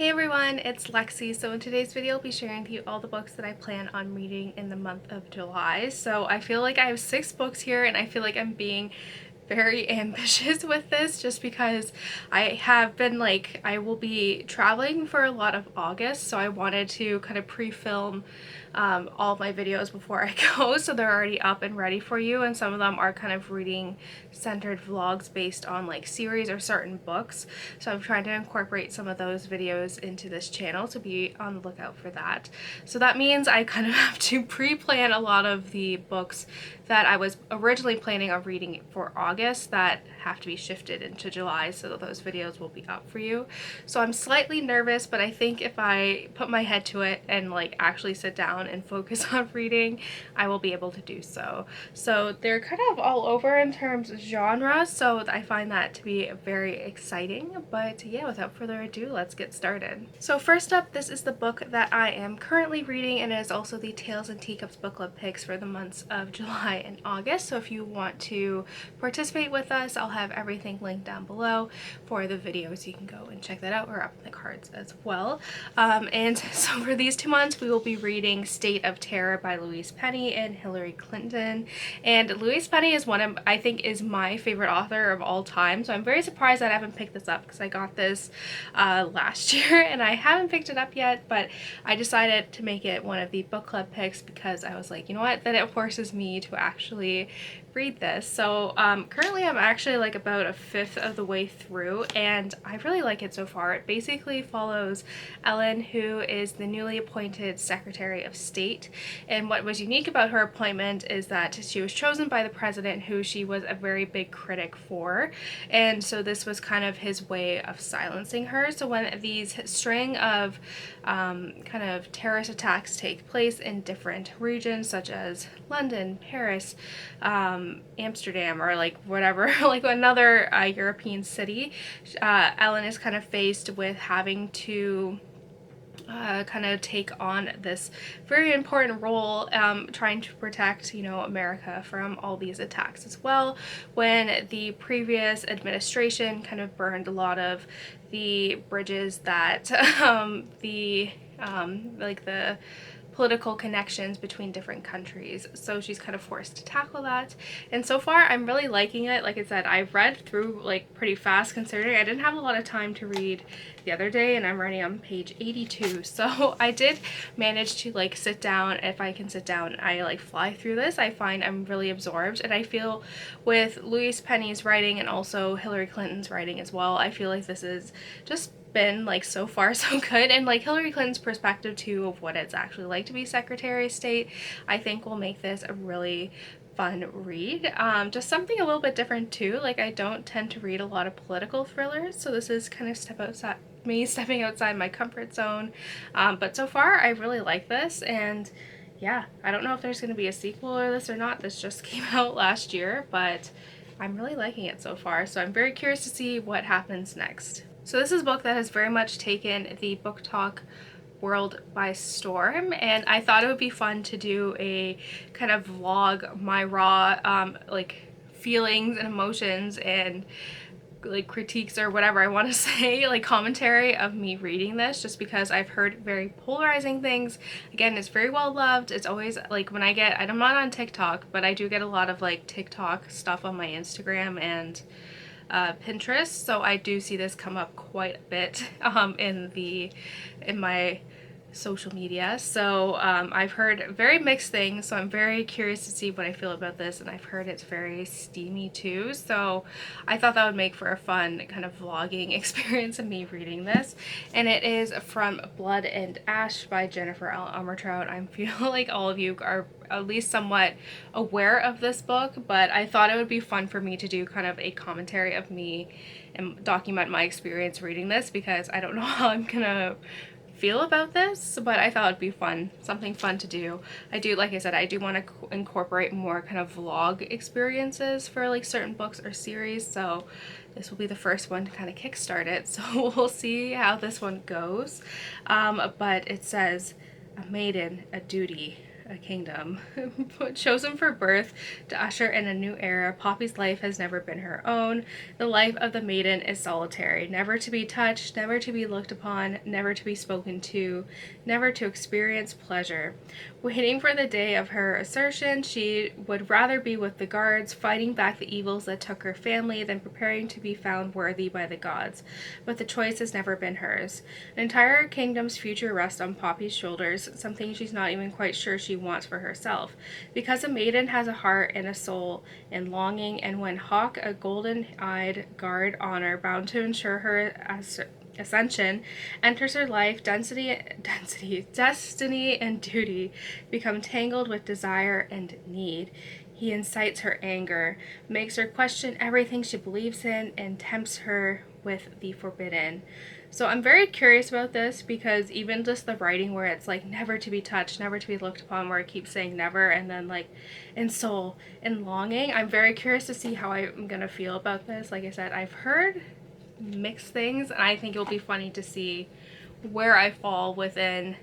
Hey everyone, it's Lexie. So in today's video, I'll be sharing with you all the books that I plan on reading in the month of July. So I feel like I have 6 books here and I feel like I'm being very ambitious with this just because I have been I will be traveling for a lot of August, so I wanted to kind of pre-film all of my videos before I go, so they're already up and ready for you, and some of them are kind of reading centered vlogs based on like series or certain books, so I'm trying to incorporate some of those videos into this channel, so be on the lookout for that. So that means I kind of have to pre-plan a lot of the books that I was originally planning on reading for August that have to be shifted into July, so that those videos will be up for you. So I'm slightly nervous, but I think if I put my head to it and like actually sit down and focus on reading, I will be able to do so. So they're kind of all over in terms of genre, so I find that to be very exciting. But yeah, without further ado, let's get started. So first up, this is the book that I am currently reading, and it is also the Tales and Teacups book club picks for the months of July and August. So if you want to participate with us, I'll have everything linked down below for the videos. You can go and check that out, or up in the cards as well. And so for these 2 months, we will be reading State of Terror by Louise Penny and Hillary Clinton. And Louise Penny is one of, I think, is my favorite author of all time. So I'm very surprised that I haven't picked this up, because I got this last year and I haven't picked it up yet, but I decided to make it one of the book club picks because I was like, you know what, then it forces me to actually read this. So currently I'm actually like about a fifth of the way through, and I really like it so far. It basically follows Ellen, who is the newly appointed Secretary of State, and what was unique about her appointment is that she was chosen by the president, who she was a very big critic for, and so this was kind of his way of silencing her. So when these string of kind of terrorist attacks take place in different regions such as London, Paris, Amsterdam, or like whatever, like another European city, Ellen is kind of faced with having to kind of take on this very important role, trying to protect, you know, America from all these attacks as well, when the previous administration kind of burned a lot of the bridges that the political connections between different countries. So she's kind of forced to tackle that, and so far I'm really liking it. Like I said, I've read through like pretty fast, considering I didn't have a lot of time to read the other day, and I'm writing on page 82, so I did manage to like sit down. If I can sit down, I like fly through this. I find I'm really absorbed, and I feel with Louise Penny's writing and also Hillary Clinton's writing as well, I feel like this is just been like so far so good, and like Hillary Clinton's perspective too of what it's actually like to be Secretary of State, I think will make this a really fun read. Just something a little bit different too. Like, I don't tend to read a lot of political thrillers, so this is kind of stepping outside my comfort zone, but so far I really like this. And yeah, I don't know if there's going to be a sequel or this or not. This just came out last year, but I'm really liking it so far, so I'm very curious to see what happens next. So this is a book that has very much taken the book talk world by storm, and I thought it would be fun to do a kind of vlog my raw like feelings and emotions and like critiques or whatever I want to say, like commentary of me reading this, just because I've heard very polarizing things. Again, it's very well loved. It's always like when I'm not on TikTok, but I do get a lot of like TikTok stuff on my Instagram and Pinterest, so I do see this come up quite a bit in my social media. So I've heard very mixed things, so I'm very curious to see what I feel about this, and I've heard it's very steamy too, so I thought that would make for a fun kind of vlogging experience of me reading this. And it is from Blood and Ash by Jennifer Armentrout. I feel like all of you are at least somewhat aware of this book, but I thought it would be fun for me to do kind of a commentary of me and document my experience reading this, because I don't know how I'm gonna feel about this, but I thought it'd be fun, something fun to do. I do, like I said, I do want to incorporate more kind of vlog experiences for like certain books or series, so this will be the first one to kind of kickstart it, so we'll see how this one goes. But it says, a maiden, a duty, a kingdom. Chosen for birth to usher in a new era, Poppy's life has never been her own. The life of the maiden is solitary, never to be touched, never to be looked upon, never to be spoken to, never to experience pleasure. Waiting for the day of her assertion, she would rather be with the guards, fighting back the evils that took her family, than preparing to be found worthy by the gods. But the choice has never been hers. An entire kingdom's future rests on Poppy's shoulders, something she's not even quite sure she wants for herself. Because a maiden has a heart and a soul and longing, and when Hawk, a golden-eyed guard honor bound to ensure her ascension, enters her life, destiny and duty become tangled with desire and need. He incites her anger, makes her question everything she believes in, and tempts her with the forbidden. So I'm very curious about this, because even just the writing where it's like never to be touched, never to be looked upon, where it keeps saying never, and then like in soul and longing, I'm very curious to see how I'm gonna feel about this. Like I said, I've heard mixed things, and I think it'll be funny to see where I fall within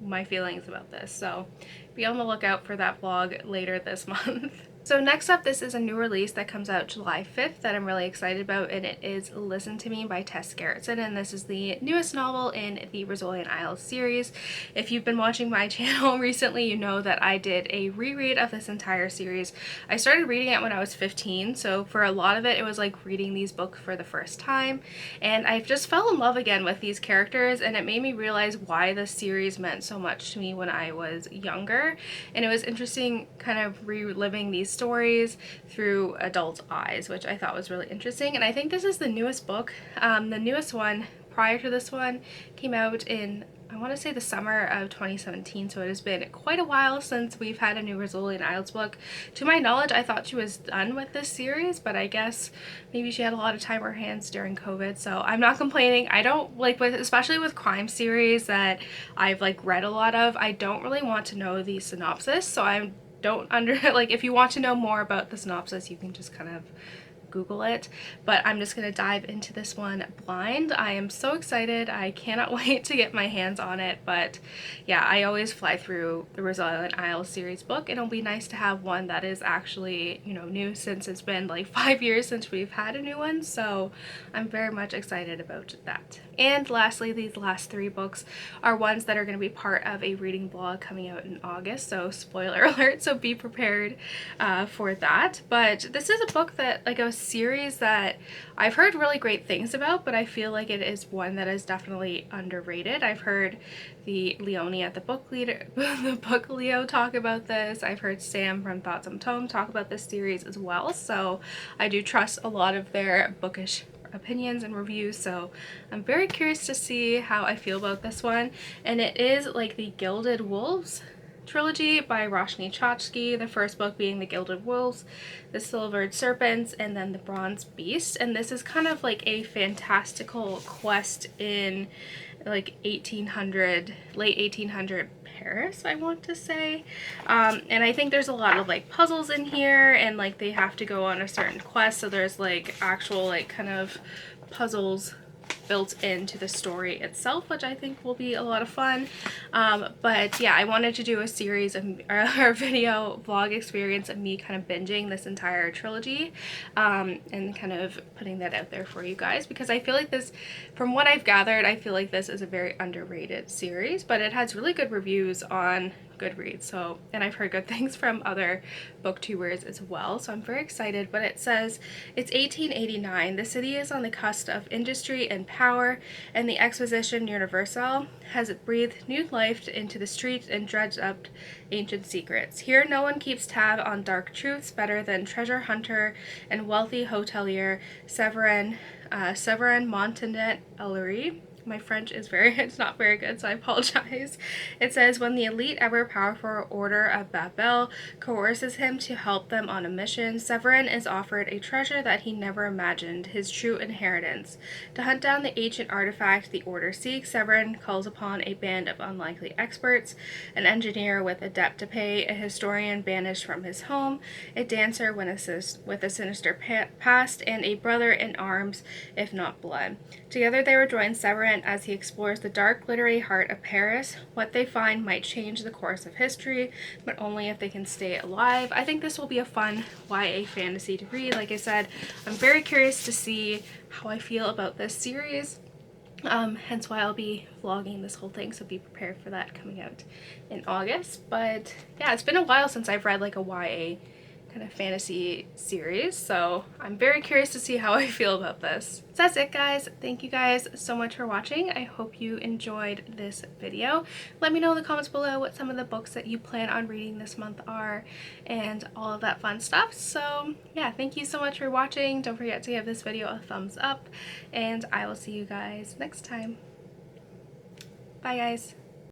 my feelings about this. So be on the lookout for that vlog later this month. So next up, this is a new release that comes out July 5th that I'm really excited about, and it is Listen to Me by Tess Gerritsen, and this is the newest novel in the Recieve Isles series. If you've been watching my channel recently, you know that I did a reread of this entire series. I started reading it when I was 15, so for a lot of it, it was like reading these books for the first time, and I just fell in love again with these characters, and it made me realize why this series meant so much to me when I was younger, and it was interesting kind of reliving these stories through adult eyes, which I thought was really interesting. And I think this is the newest book. The newest one prior to this one came out in, I want to say, the summer of 2017, so it has been quite a while since we've had a new Recieve Isles book. To my knowledge, I thought she was done with this series, but I guess maybe she had a lot of time on her hands during COVID, so I'm not complaining. I don't like, especially with crime series that I've like read a lot of, I don't really want to know the synopsis, so I don't like, if you want to know more about the synopsis, you can just kind of Google it, but I'm just going to dive into this one blind. I am so excited. I cannot wait to get my hands on it, but yeah, I always fly through the Recieve Isles series book, and it'll be nice to have one that is actually, you know, new, since it's been like 5 years since we've had a new one, so I'm very much excited about that. And lastly, these last 3 books are ones that are going to be part of a reading blog coming out in August, so spoiler alert, so be prepared for that. But this is a book that, like, a series that I've heard really great things about, but I feel like it is one that is definitely underrated. I've heard the Leonie at the Book Leo talk about this. I've heard Sam from Thoughts on Tome talk about this series as well, so I do trust a lot of their bookish opinions and reviews, so I'm very curious to see how I feel about this one. And it is like the Gilded Wolves trilogy by Roshani, the first book being the Gilded Wolves, the Silvered Serpents, and then the Bronze Beast. And this is kind of like a fantastical quest in like late 1800 Paris, I want to say. And I think there's a lot of like puzzles in here, and like they have to go on a certain quest, so there's like actual like kind of puzzles built into the story itself, which I think will be a lot of fun. But yeah, I wanted to do a series of a video vlog experience of me kind of binging this entire trilogy, and kind of putting that out there for you guys, because I feel like this, from what I've gathered, I feel like this is a very underrated series, but it has really good reviews on Goodreads, so, and I've heard good things from other booktubers as well, so I'm very excited. But it says, it's 1889, the city is on the cusp of industry and power, and the Exposition Universelle has breathed new life into the streets and dredged up ancient secrets. Here no one keeps tab on dark truths better than treasure hunter and wealthy hotelier Severin Montanet Ellery. My French is it's not very good, so I apologize. It says, when the elite, ever-powerful Order of Babel coerces him to help them on a mission, Severin is offered a treasure that he never imagined, his true inheritance. To hunt down the ancient artifact the Order seeks, Severin calls upon a band of unlikely experts, an engineer with a debt to pay, a historian banished from his home, a dancer with a sinister past, and a brother in arms, if not blood. Together they rejoin Severin event as he explores the dark literary heart of Paris. What they find might change the course of history, but only if they can stay alive. I think this will be a fun YA fantasy to read. Like I said, I'm very curious to see how I feel about this series. Hence why I'll be vlogging this whole thing, so be prepared for that coming out in August. But yeah, it's been a while since I've read like a YA kind of fantasy series, so I'm very curious to see how I feel about this. So that's it, guys. Thank you guys so much for watching. I hope you enjoyed this video. Let me know in the comments below what some of the books that you plan on reading this month are and all of that fun stuff. So yeah, thank you so much for watching. Don't forget to give this video a thumbs up, and I will see you guys next time. Bye, guys.